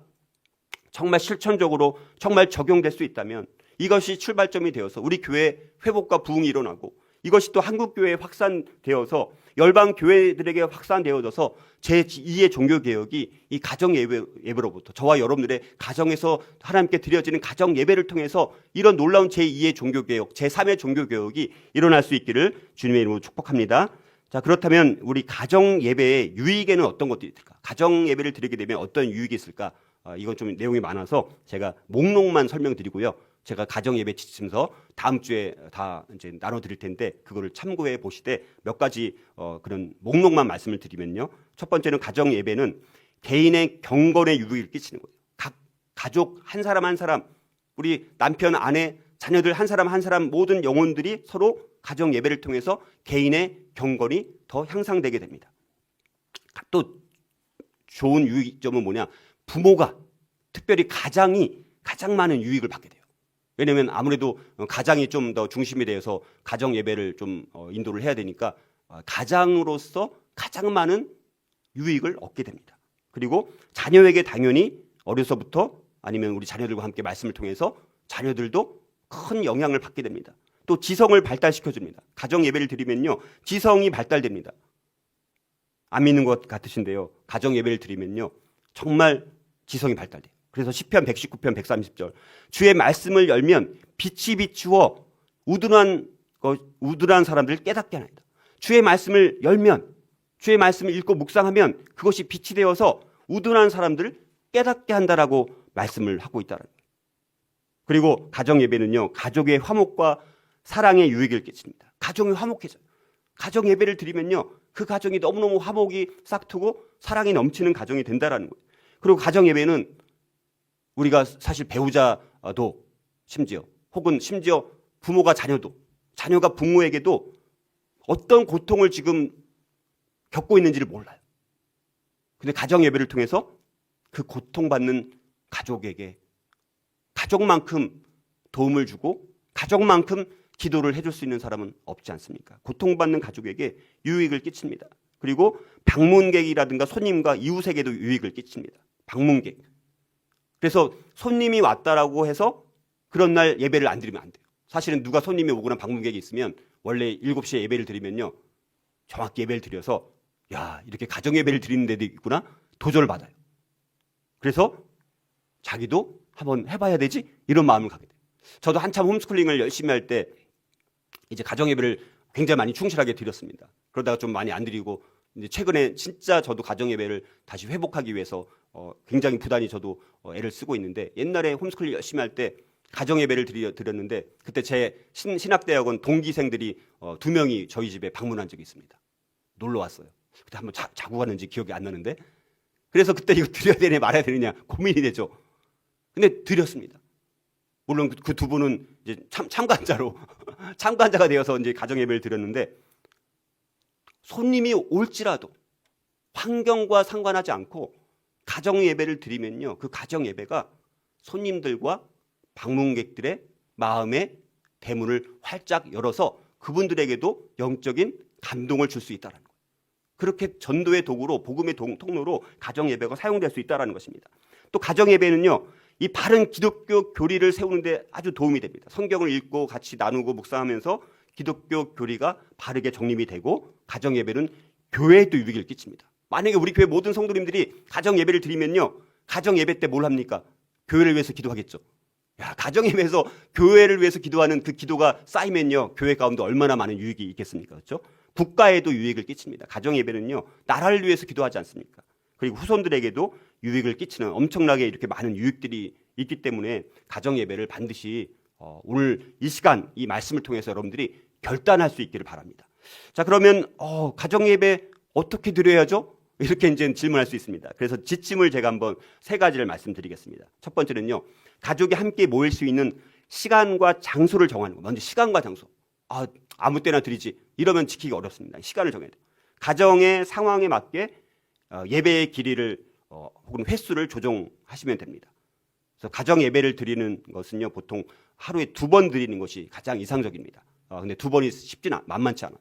정말 실천적으로 정말 적용될 수 있다면 이것이 출발점이 되어서 우리 교회 회복과 부흥이 일어나고 이것이 또 한국교회에 확산되어서 열방 교회들에게 확산되어져서 제2의 종교개혁이 이 가정 예배로부터 저와 여러분들의 가정에서 하나님께 드려지는 가정 예배를 통해서 이런 놀라운 제2의 종교개혁, 제3의 종교개혁이 일어날 수 있기를 주님의 이름으로 축복합니다. 자, 그렇다면 우리 가정 예배의 유익에는 어떤 것들이 있을까? 가정 예배를 드리게 되면 어떤 유익이 있을까? 이건 좀 내용이 많아서 제가 목록만 설명드리고요. 제가 가정 예배 지침서 다음 주에 다 이제 나눠드릴 텐데 그거를 참고해 보시되 몇 가지 그런 목록만 말씀을 드리면요. 첫 번째는 가정 예배는 개인의 경건에 유익을 끼치는 거예요. 각 가족 한 사람 한 사람, 우리 남편, 아내, 자녀들 한 사람 한 사람 모든 영혼들이 서로 가정 예배를 통해서 개인의 경건이 더 향상되게 됩니다. 또 좋은 유익점은 뭐냐? 부모가 특별히 가장이 가장 많은 유익을 받게 돼요. 왜냐하면 아무래도 가장이 좀 더 중심이 되어서 가정 예배를 좀 인도를 해야 되니까 가장으로서 가장 많은 유익을 얻게 됩니다. 그리고 자녀에게 당연히 어려서부터 아니면 우리 자녀들과 함께 말씀을 통해서 자녀들도 큰 영향을 받게 됩니다. 또 지성을 발달시켜 줍니다. 가정 예배를 드리면요, 지성이 발달됩니다. 안 믿는 것 같으신데요, 가정 예배를 드리면요 정말 지성이 발달돼요. 그래서 시편 119편 130절 주의 말씀을 열면 빛이 비추어 우둔한 사람들을 깨닫게 하나이다. 주의 말씀을 열면, 주의 말씀을 읽고 묵상하면 그것이 빛이 되어서 우둔한 사람들을 깨닫게 한다라고 말씀을 하고 있다는 거예요. 그리고 가정 예배는요, 가족의 화목과 사랑의 유익을 끼칩니다. 가정이 화목해져요. 가정 예배를 드리면요, 그 가정이 너무너무 화목이 싹트고 사랑이 넘치는 가정이 된다라는 거예요. 그리고 가정 예배는 우리가 사실 배우자도 심지어 혹은 심지어 부모가 자녀도, 자녀가 부모에게도 어떤 고통을 지금 겪고 있는지를 몰라요. 근데 가정 예배를 통해서 그 고통받는 가족에게 가족만큼 도움을 주고 가족만큼 기도를 해줄 수 있는 사람은 없지 않습니까? 고통받는 가족에게 유익을 끼칩니다. 그리고 방문객이라든가 손님과 이웃에게도 유익을 끼칩니다. 방문객. 그래서 손님이 왔다라고 해서 그런 날 예배를 안 드리면 안 돼요. 사실은 누가 손님이 오거나 방문객이 있으면 원래 7시에 예배를 드리면요, 정확히 예배를 드려서 야, 이렇게 가정 예배를 드리는 데도 있구나 도전을 받아요. 그래서 자기도 한번 해봐야 되지 이런 마음을 갖게 돼요. 저도 한참 홈스쿨링을 열심히 할 때 이제 가정 예배를 굉장히 많이 충실하게 드렸습니다. 그러다가 좀 많이 안 드리고 이제 최근에 진짜 저도 가정 예배를 다시 회복하기 위해서 굉장히 부단히 저도 애를 쓰고 있는데, 옛날에 홈스쿨링 열심히 할 때 가정 예배를 드렸는데 그때 제 신학대학원 동기생들이 2명이 저희 집에 방문한 적이 있습니다. 놀러 왔어요. 그때 한번 자고 갔는지 기억이 안 나는데, 그래서 그때 이거 드려야 되냐 말아야 되느냐 고민이 되죠. 근데 드렸습니다. 물론 그 두 분은 이제 참관자로 참관자가 되어서 이제 가정 예배를 드렸는데, 손님이 올지라도 환경과 상관하지 않고 가정 예배를 드리면요, 그 가정 예배가 손님들과 방문객들의 마음의 대문을 활짝 열어서 그분들에게도 영적인 감동을 줄 수 있다는 거예요. 그렇게 전도의 도구로, 복음의 통로로 가정 예배가 사용될 수 있다는 것입니다. 또 가정 예배는요, 이 바른 기독교 교리를 세우는데 아주 도움이 됩니다. 성경을 읽고 같이 나누고 묵상하면서 기독교 교리가 바르게 정립이 되고, 가정 예배는 교회에도 유익을 끼칩니다. 만약에 우리 교회 모든 성도님들이 가정 예배를 드리면요, 가정 예배 때 뭘 합니까? 교회를 위해서 기도하겠죠. 야, 가정 예배에서 교회를 위해서 기도하는 그 기도가 쌓이면요, 교회 가운데 얼마나 많은 유익이 있겠습니까? 그렇죠? 국가에도 유익을 끼칩니다. 가정 예배는요, 나라를 위해서 기도하지 않습니까? 그리고 후손들에게도 유익을 끼치는 엄청나게 이렇게 많은 유익들이 있기 때문에 가정 예배를 반드시 오늘 이 시간 이 말씀을 통해서 여러분들이 결단할 수 있기를 바랍니다. 자, 그러면 가정 예배 어떻게 드려야죠? 이렇게 이제 질문할 수 있습니다. 그래서 지침을 제가 한번 3가지를 말씀드리겠습니다. 첫 번째는요, 가족이 함께 모일 수 있는 시간과 장소를 정하는 거. 먼저 시간과 장소. 아무 때나 드리지. 이러면 지키기 어렵습니다. 시간을 정해야 돼요. 가정의 상황에 맞게 예배의 길이를 혹은 횟수를 조정하시면 됩니다. 그래서 가정 예배를 드리는 것은요, 보통 하루에 2번 드리는 것이 가장 이상적입니다. 근데 2번이 만만치 않아요.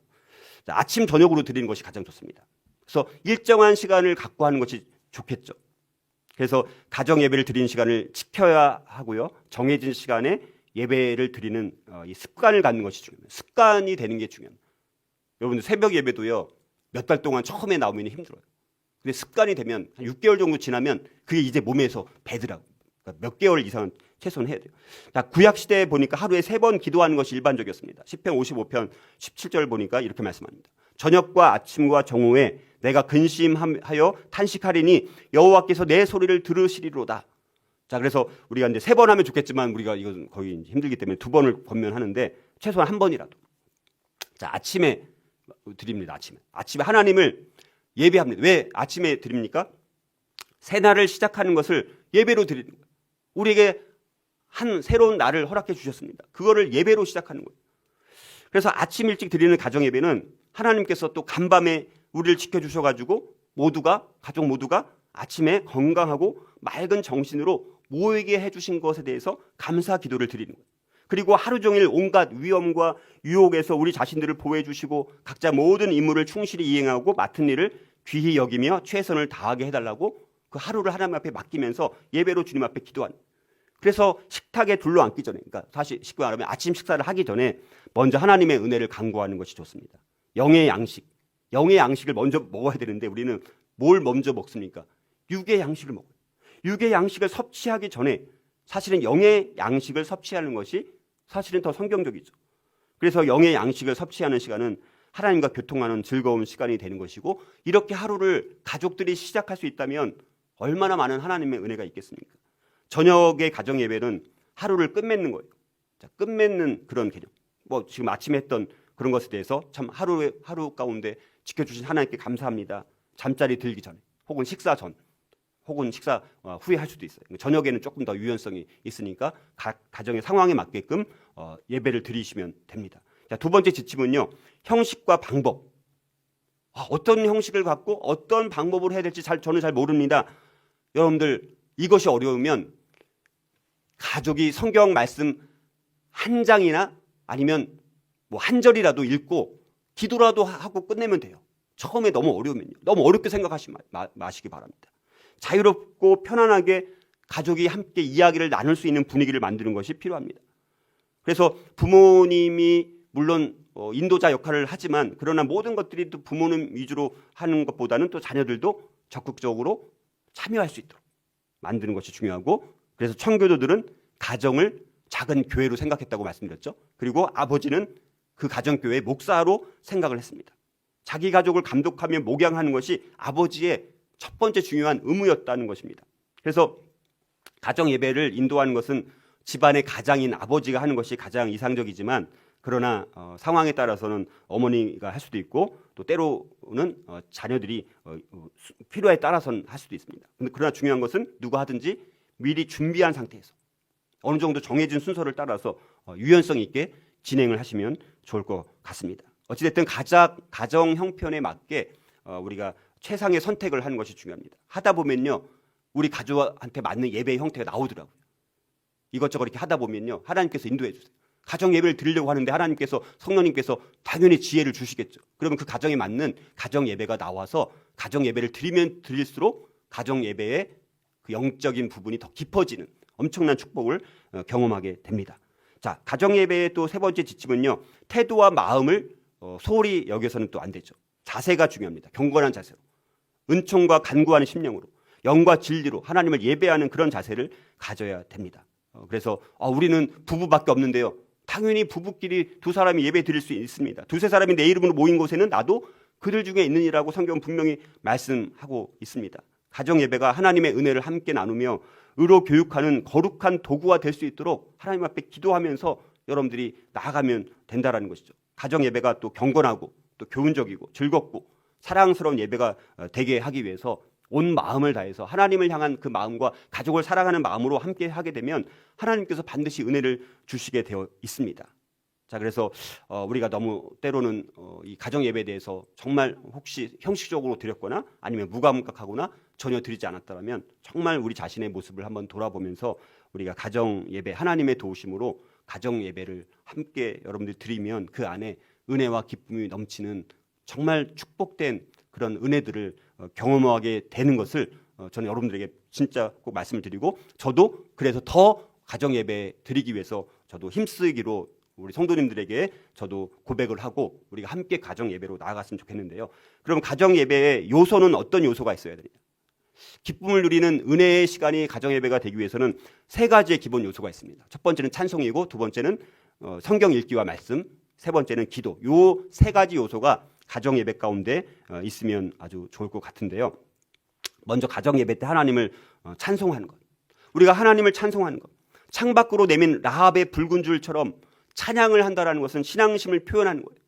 아침 저녁으로 드리는 것이 가장 좋습니다. 그래서 일정한 시간을 갖고 하는 것이 좋겠죠. 그래서 가정 예배를 드리는 시간을 지켜야 하고요, 정해진 시간에 예배를 드리는 이 습관을 갖는 것이 중요합니다. 습관이 되는 게 중요합니다. 여러분들 새벽 예배도요, 몇 달 동안 처음에 나오면 힘들어요. 근데 습관이 되면 한 6개월 정도 지나면 그게 이제 몸에서 배더라고요. 그러니까 몇 개월 이상은 최소한 해야 돼요. 구약 시대에 보니까 하루에 3번 기도하는 것이 일반적이었습니다. 시편 55편 17절 보니까 이렇게 말씀합니다. 저녁과 아침과 정오에 내가 근심하여 탄식하리니 여호와께서 내 소리를 들으시리로다. 자, 그래서 우리가 이제 3번 하면 좋겠지만 우리가 이건 거의 힘들기 때문에 2번을 권면하는데 최소한 1번이라도. 자, 아침에 드립니다. 아침에 하나님을 예배합니다. 왜 아침에 드립니까? 새날을 시작하는 것을 예배로 드리는 거예요. 우리에게 한 새로운 날을 허락해 주셨습니다. 그거를 예배로 시작하는 거예요. 그래서 아침 일찍 드리는 가정 예배는 하나님께서 또 간밤에 우리를 지켜주셔가지고 가족 모두가 아침에 건강하고 맑은 정신으로 모이게 해주신 것에 대해서 감사 기도를 드리는 거예요. 그리고 하루 종일 온갖 위험과 유혹에서 우리 자신들을 보호해 주시고 각자 모든 임무를 충실히 이행하고 맡은 일을 귀히 여기며 최선을 다하게 해달라고 그 하루를 하나님 앞에 맡기면서 예배로 주님 앞에 기도하는. 그래서 식탁에 둘러앉기 전에, 그러니까 사실 쉽게 말하면 아침 식사를 하기 전에 먼저 하나님의 은혜를 간구하는 것이 좋습니다. 영의 양식을 먼저 먹어야 되는데 우리는 뭘 먼저 먹습니까? 육의 양식을 먹어요. 육의 양식을 섭취하기 전에 사실은 영의 양식을 섭취하는 것이 사실은 더 성경적이죠. 그래서 영의 양식을 섭취하는 시간은 하나님과 교통하는 즐거운 시간이 되는 것이고, 이렇게 하루를 가족들이 시작할 수 있다면 얼마나 많은 하나님의 은혜가 있겠습니까? 저녁의 가정 예배는 하루를 끝맺는 거예요. 자, 끝맺는 그런 개념. 지금 아침에 했던 그런 것에 대해서 참 하루 가운데 지켜주신 하나님께 감사합니다. 잠자리 들기 전에, 혹은 식사 전, 혹은 식사 후에 할 수도 있어요. 저녁에는 조금 더 유연성이 있으니까 각 가정의 상황에 맞게끔 예배를 드리시면 됩니다. 자, 2번째 지침은요, 형식과 방법. 어떤 형식을 갖고 어떤 방법으로 해야 될지 저는 잘 모릅니다. 여러분들 이것이 어려우면 가족이 성경 말씀 한 장이나 아니면 한 절이라도 읽고 기도라도 하고 끝내면 돼요. 처음에 너무 어려우면요. 너무 어렵게 생각하지 마시기 바랍니다. 자유롭고 편안하게 가족이 함께 이야기를 나눌 수 있는 분위기를 만드는 것이 필요합니다. 그래서 부모님이 물론 인도자 역할을 하지만, 그러나 모든 것들이 또 부모님 위주로 하는 것보다는 또 자녀들도 적극적으로 참여할 수 있도록 만드는 것이 중요하고, 그래서 청교도들은 가정을 작은 교회로 생각했다고 말씀드렸죠. 그리고 아버지는 그 가정교회의 목사로 생각을 했습니다. 자기 가족을 감독하며 목양하는 것이 아버지의 첫 번째 중요한 의무였다는 것입니다. 그래서 가정 예배를 인도하는 것은 집안의 가장인 아버지가 하는 것이 가장 이상적이지만, 그러나 상황에 따라서는 어머니가 할 수도 있고, 또 때로는 자녀들이 필요에 따라서는 할 수도 있습니다. 그러나 중요한 것은 누가 하든지 미리 준비한 상태에서 어느 정도 정해진 순서를 따라서 유연성 있게 진행을 하시면 좋을 것 같습니다. 어찌됐든 가정 형편에 맞게 우리가 최상의 선택을 하는 것이 중요합니다. 하다 보면요, 우리 가족한테 맞는 예배의 형태가 나오더라고요. 이것저것 이렇게 하다 보면요, 하나님께서 인도해 주세요. 가정 예배를 드리려고 하는데 하나님께서, 성령님께서 당연히 지혜를 주시겠죠. 그러면 그 가정에 맞는 가정 예배가 나와서 가정 예배를 드리면 드릴수록 가정 예배의 그 영적인 부분이 더 깊어지는 엄청난 축복을 경험하게 됩니다. 자, 가정 예배의 또 세 번째 지침은요, 태도와 마음을 소홀히 여겨서는 또 안 되죠. 자세가 중요합니다. 경건한 자세로, 은총과 간구하는 심령으로, 영과 진리로 하나님을 예배하는 그런 자세를 가져야 됩니다. 그래서 우리는 부부밖에 없는데요, 당연히 부부끼리 두 사람이 예배 드릴 수 있습니다. 두세 사람이 내 이름으로 모인 곳에는 나도 그들 중에 있느니라고 성경은 분명히 말씀하고 있습니다. 가정 예배가 하나님의 은혜를 함께 나누며 의로 교육하는 거룩한 도구가 될 수 있도록 하나님 앞에 기도하면서 여러분들이 나아가면 된다라는 것이죠. 가정 예배가 또 경건하고 또 교훈적이고 즐겁고 사랑스러운 예배가 되게 하기 위해서 온 마음을 다해서 하나님을 향한 그 마음과 가족을 사랑하는 마음으로 함께 하게 되면 하나님께서 반드시 은혜를 주시게 되어 있습니다. 자, 그래서 우리가 너무 때로는 이 가정 예배에 대해서 정말 혹시 형식적으로 드렸거나 아니면 무감각하거나 전혀 드리지 않았다면 정말 우리 자신의 모습을 한번 돌아보면서 우리가 가정 예배, 하나님의 도우심으로 가정 예배를 함께 여러분들이 드리면 그 안에 은혜와 기쁨이 넘치는 정말 축복된 그런 은혜들을 경험하게 되는 것을 저는 여러분들에게 진짜 꼭 말씀을 드리고, 저도 그래서 더 가정 예배 드리기 위해서 저도 힘쓰기로 우리 성도님들에게 저도 고백을 하고 우리가 함께 가정 예배로 나아갔으면 좋겠는데요. 그럼 가정 예배의 요소는 어떤 요소가 있어야 되냐? 기쁨을 누리는 은혜의 시간이 가정 예배가 되기 위해서는 세 가지의 기본 요소가 있습니다. 첫 번째는 찬송이고, 두 번째는 성경 읽기와 말씀, 세 번째는 기도. 요 세 가지 요소가 가정 예배 가운데 있으면 아주 좋을 것 같은데요. 먼저 가정 예배 때 하나님을 찬송하는 것. 우리가 하나님을 찬송하는 것. 창밖으로 내민 라합의 붉은 줄처럼 찬양을 한다라는 것은 신앙심을 표현하는 거예요.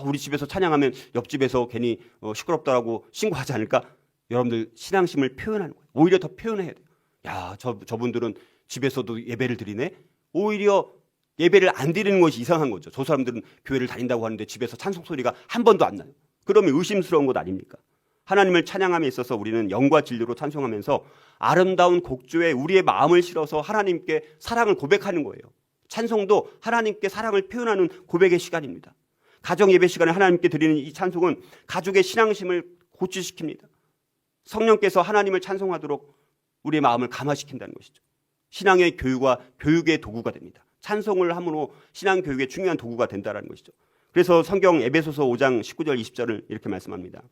우리 집에서 찬양하면 옆집에서 괜히 시끄럽다라고 신고하지 않을까? 여러분들 신앙심을 표현하는 거예요. 오히려 더 표현해야 돼요. 야, 저분들은 집에서도 예배를 드리네? 오히려 예배를 안 드리는 것이 이상한 거죠. 저 사람들은 교회를 다닌다고 하는데 집에서 찬송 소리가 한 번도 안 나요. 그러면 의심스러운 것 아닙니까? 하나님을 찬양함에 있어서 우리는 영과 진리로 찬송하면서 아름다운 곡조에 우리의 마음을 실어서 하나님께 사랑을 고백하는 거예요. 찬송도 하나님께 사랑을 표현하는 고백의 시간입니다. 가정 예배 시간에 하나님께 드리는 이 찬송은 가족의 신앙심을 고취시킵니다. 성령께서 하나님을 찬송하도록 우리의 마음을 감화시킨다는 것이죠. 신앙의 교육과 교육의 도구가 됩니다. 찬송을 함으로 신앙 교육의 중요한 도구가 된다는 것이죠. 그래서 성경 에베소서 5장 19절 20절을 이렇게 말씀합니다.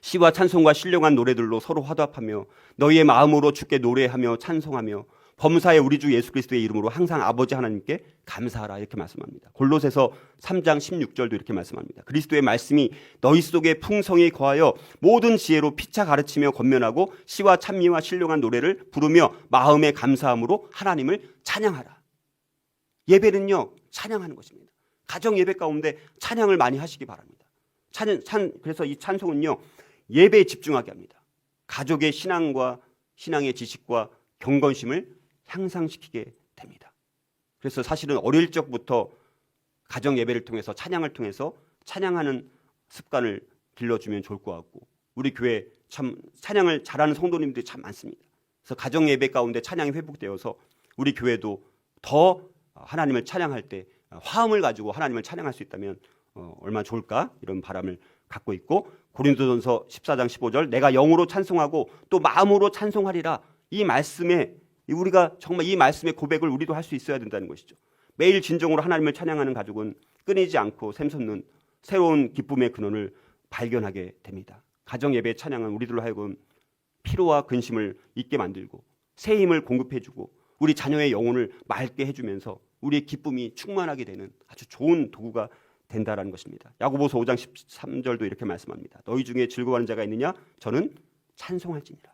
시와 찬송과 신령한 노래들로 서로 화답하며 너희의 마음으로 주께 노래하며 찬송하며 범사에 우리 주 예수 그리스도의 이름으로 항상 아버지 하나님께 감사하라, 이렇게 말씀합니다. 골로새서 3장 16절도 이렇게 말씀합니다. 그리스도의 말씀이 너희 속에 풍성히 거하여 모든 지혜로 피차 가르치며 권면하고 시와 찬미와 신령한 노래를 부르며 마음의 감사함으로 하나님을 찬양하라. 예배는요, 찬양하는 것입니다. 가정 예배 가운데 찬양을 많이 하시기 바랍니다. 그래서 이 찬송은요, 예배에 집중하게 합니다. 가족의 신앙과 신앙의 지식과 경건심을 향상시키게 됩니다. 그래서 사실은 어릴 적부터 가정 예배를 통해서 찬양을 통해서 찬양하는 습관을 길러주면 좋을 것 같고, 우리 교회 참 찬양을 잘하는 성도님들이 참 많습니다. 그래서 가정 예배 가운데 찬양이 회복되어서 우리 교회도 더 하나님을 찬양할 때 화음을 가지고 하나님을 찬양할 수 있다면 얼마나 좋을까, 이런 바람을 갖고 있고, 고린도전서 14장 15절 내가 영으로 찬송하고 또 마음으로 찬송하리라, 이 말씀에 우리가 정말 이 말씀의 고백을 우리도 할 수 있어야 된다는 것이죠. 매일 진정으로 하나님을 찬양하는 가족은 끊이지 않고 샘솟는 새로운 기쁨의 근원을 발견하게 됩니다. 가정 예배의 찬양은 우리들로 하여금 피로와 근심을 잊게 만들고 새 힘을 공급해주고 우리 자녀의 영혼을 맑게 해주면서 우리의 기쁨이 충만하게 되는 아주 좋은 도구가 된다라는 것입니다. 야고보서 5장 13절도 이렇게 말씀합니다. 너희 중에 즐거워하는 자가 있느냐? 저는 찬송할지니라.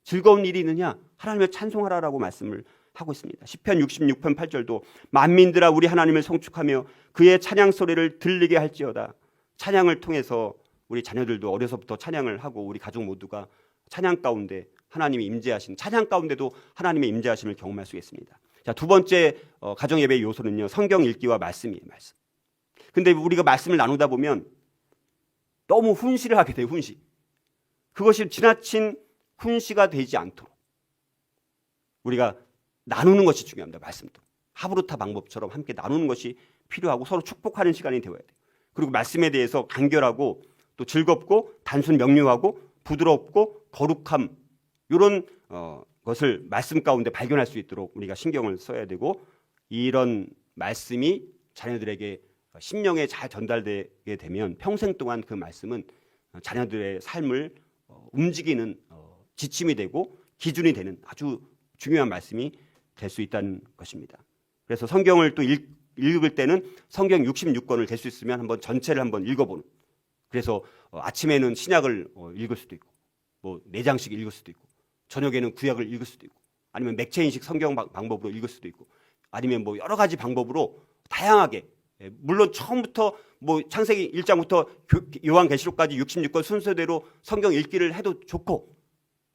즐거운 일이 있느냐? 하나님을 찬송하라라고 말씀을 하고 있습니다. 시편 66편 8절도 만민들아 우리 하나님을 송축하며 그의 찬양 소리를 들리게 할지어다. 찬양을 통해서 우리 자녀들도 어려서부터 찬양을 하고 우리 가족 모두가 찬양 가운데 하나님이 임재하신, 찬양 가운데도 하나님의 임재하심을 경험할 수 있습니다. 자, 두 번째 가정 예배의 요소는요, 성경 읽기와 말씀이에요. 말씀. 근데 우리가 말씀을 나누다 보면 너무 훈시를 하게 돼요. 훈시. 그것이 지나친 훈시가 되지 않도록 우리가 나누는 것이 중요합니다. 말씀도 하브루타 방법처럼 함께 나누는 것이 필요하고 서로 축복하는 시간이 되어야 돼요. 그리고 말씀에 대해서 간결하고 또 즐겁고 단순 명료하고 부드럽고 거룩함 이런 것을 말씀 가운데 발견할 수 있도록 우리가 신경을 써야 되고 이런 말씀이 자녀들에게 심령에 잘 전달되게 되면 평생 동안 그 말씀은 자녀들의 삶을 움직이는 지침이 되고 기준이 되는 아주 중요한 말씀이 될 수 있다는 것입니다. 그래서 성경을 또 읽을 때는 성경 66권을 될 수 있으면 한번 전체를 한번 읽어보는. 그래서 아침에는 신약을 읽을 수도 있고 뭐 4장씩 읽을 수도 있고 저녁에는 구약을 읽을 수도 있고 아니면 맥체인식 성경 방법으로 읽을 수도 있고 아니면 뭐 여러 가지 방법으로 다양하게 물론 처음부터 뭐 창세기 1장부터 요한계시록까지 66권 순서대로 성경 읽기를 해도 좋고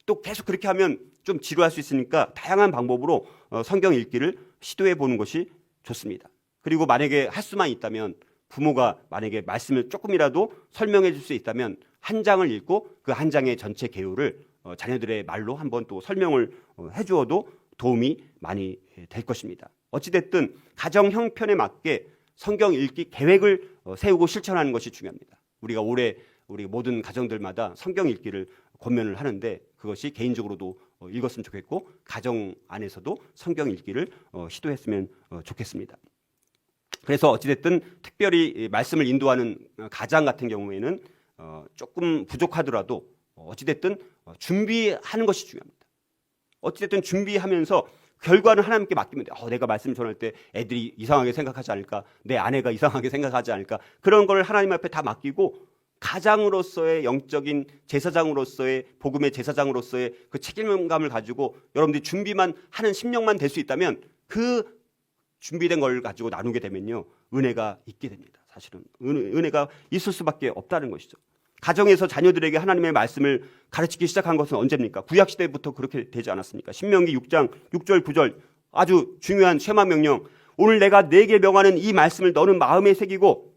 또 계속 그렇게 하면 좀 지루할 수 있으니까 다양한 방법으로 성경 읽기를 시도해 보는 것이 좋습니다. 그리고 만약에 할 수만 있다면 부모가 만약에 말씀을 조금이라도 설명해 줄 수 있다면 한 장을 읽고 그 한 장의 전체 개요를 자녀들의 말로 한번 또 설명을 해 주어도 도움이 많이 될 것입니다. 어찌됐든 가정 형편에 맞게 성경 읽기 계획을 세우고 실천하는 것이 중요합니다. 우리가 올해 우리 모든 가정들마다 성경 읽기를 권면을 하는데 그것이 개인적으로도 읽었으면 좋겠고 가정 안에서도 성경 읽기를 시도했으면 좋겠습니다. 그래서 어찌됐든 특별히 말씀을 인도하는 가장 같은 경우에는 조금 부족하더라도 어찌됐든 준비하는 것이 중요합니다. 어찌됐든 준비하면서 결과는 하나님께 맡기면 돼요. 내가 말씀 전할 때 애들이 이상하게 생각하지 않을까, 내 아내가 이상하게 생각하지 않을까, 그런 걸 하나님 앞에 다 맡기고 가장으로서의 영적인 제사장으로서의 복음의 제사장으로서의 그 책임감을 가지고 여러분들이 준비만 하는 심령만 될 수 있다면 그 준비된 걸 가지고 나누게 되면요 은혜가 있게 됩니다. 사실은 은혜가 있을 수밖에 없다는 것이죠. 가정에서 자녀들에게 하나님의 말씀을 가르치기 시작한 것은 언제입니까? 구약시대부터 그렇게 되지 않았습니까? 신명기 6장 6절 9절 아주 중요한 쉐마 명령. 오늘 내가 네게 명하는 이 말씀을 너는 마음에 새기고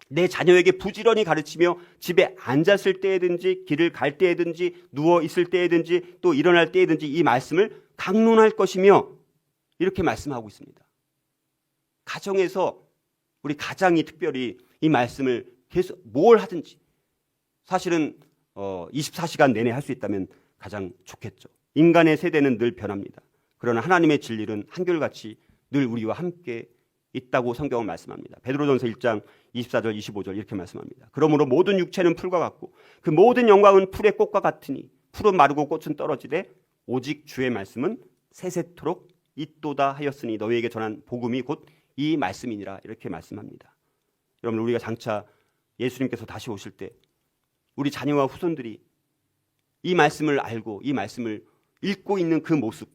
내 자녀에게 부지런히 가르치며 집에 앉았을 때에든지 길을 갈 때에든지 누워 있을 때에든지 또 일어날 때에든지 이 말씀을 강론할 것이며 이렇게 말씀하고 있습니다. 가정에서 우리 가장이 특별히 이 말씀을 계속 뭘 하든지 사실은 24시간 내내 할 수 있다면 가장 좋겠죠. 인간의 세대는 늘 변합니다. 그러나 하나님의 진리는 한결같이 늘 우리와 함께 있다고 성경은 말씀합니다. 베드로전서 1장 24절 25절 이렇게 말씀합니다. 그러므로 모든 육체는 풀과 같고 그 모든 영광은 풀의 꽃과 같으니 풀은 마르고 꽃은 떨어지되 오직 주의 말씀은 세세토록 있도다 하였으니 너희에게 전한 복음이 곧 이 말씀이니라 이렇게 말씀합니다. 여러분 우리가 장차 예수님께서 다시 오실 때 우리 자녀와 후손들이 이 말씀을 알고 이 말씀을 읽고 있는 그 모습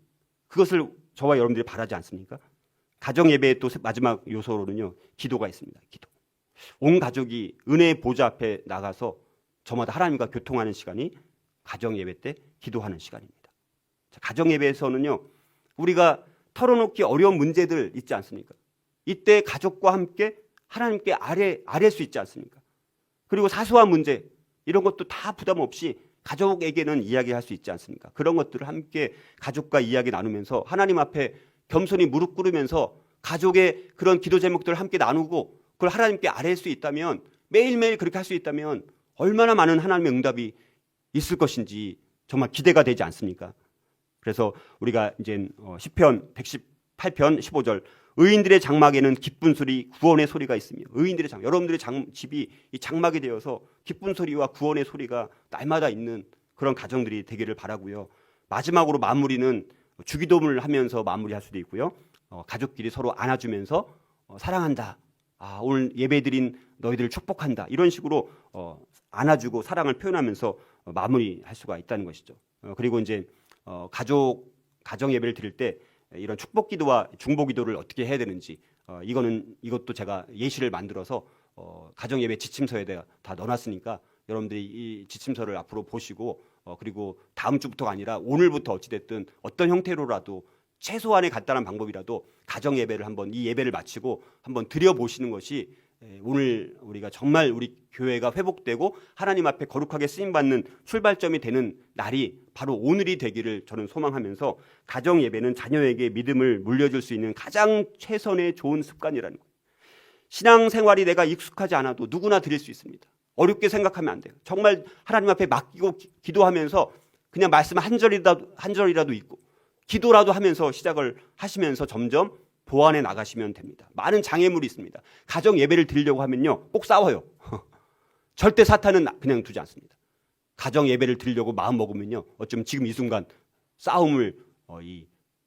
그것을 저와 여러분들이 바라지 않습니까? 가정 예배의 또 마지막 요소로는요 기도가 있습니다. 기도. 온 가족이 은혜의 보좌 앞에 나가서 저마다 하나님과 교통하는 시간이 가정 예배 때 기도하는 시간입니다. 가정 예배에서는요 우리가 털어놓기 어려운 문제들 있지 않습니까? 이때 가족과 함께 하나님께 아뢰 수 있지 않습니까? 그리고 사소한 문제 이런 것도 다 부담 없이 가족에게는 이야기할 수 있지 않습니까? 그런 것들을 함께 가족과 이야기 나누면서 하나님 앞에 겸손히 무릎 꿇으면서 가족의 그런 기도 제목들을 함께 나누고 그걸 하나님께 아뢰 수 있다면 매일매일 그렇게 할 수 있다면 얼마나 많은 하나님의 응답이 있을 것인지 정말 기대가 되지 않습니까? 그래서 우리가 이제 시편 118편 15절 의인들의 장막에는 기쁜 소리 구원의 소리가 있으며 의인들의 여러분들의 집이 이 장막이 되어서 기쁜 소리와 구원의 소리가 날마다 있는 그런 가정들이 되기를 바라고요. 마지막으로 마무리는 주기도문을 하면서 마무리할 수도 있고요. 가족끼리 서로 안아주면서 사랑한다. 오늘 예배드린 너희들을 축복한다. 이런 식으로 안아주고 사랑을 표현하면서 마무리할 수가 있다는 것이죠. 그리고 이제 가정 예배를 드릴 때 이런 축복 기도와 중보 기도를 어떻게 해야 되는지 이것도 제가 예시를 만들어서 가정 예배 지침서에 다 넣어놨으니까 여러분들이 이 지침서를 앞으로 보시고 그리고 다음 주부터가 아니라 오늘부터 어찌됐든 어떤 형태로라도 최소한의 간단한 방법이라도 가정 예배를 한번 이 예배를 마치고 한번 드려보시는 것이 오늘 우리가 정말 우리 교회가 회복되고 하나님 앞에 거룩하게 쓰임받는 출발점이 되는 날이 바로 오늘이 되기를 저는 소망하면서 가정 예배는 자녀에게 믿음을 물려줄 수 있는 가장 최선의 좋은 습관이라는 거예요. 신앙생활이 내가 익숙하지 않아도 누구나 드릴 수 있습니다. 어렵게 생각하면 안 돼요. 정말 하나님 앞에 맡기고 기도하면서 그냥 말씀 한 절이라도 있고 기도라도 하면서 시작을 하시면서 점점 보완해 나가시면 됩니다. 많은 장애물이 있습니다. 가정 예배를 드리려고 하면요 꼭 싸워요. 절대 사탄은 그냥 두지 않습니다. 가정 예배를 드리려고 마음 먹으면요 어쩌면 지금 이 순간 싸움을 이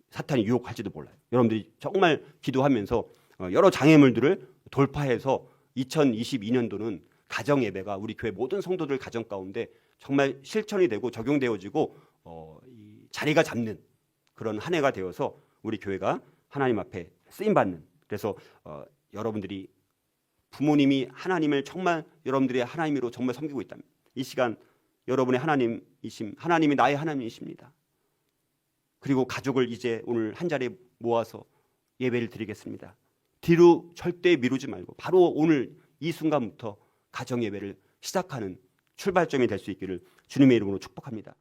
사탄이 유혹할지도 몰라요. 여러분들이 정말 기도하면서 여러 장애물들을 돌파해서 2022년도는 가정 예배가 우리 교회 모든 성도들 가정 가운데 정말 실천이 되고 적용되어지고 이 자리가 잡는 그런 한 해가 되어서 우리 교회가 하나님 앞에 쓰임받는, 그래서 여러분들이 부모님이 하나님을 정말 여러분들의 하나님으로 정말 섬기고 있다면 이 시간 여러분의 하나님이 나의 하나님이십니다. 그리고 가족을 이제 오늘 한 자리에 모아서 예배를 드리겠습니다. 뒤로 절대 미루지 말고 바로 오늘 이 순간부터 가정 예배를 시작하는 출발점이 될 수 있기를 주님의 이름으로 축복합니다.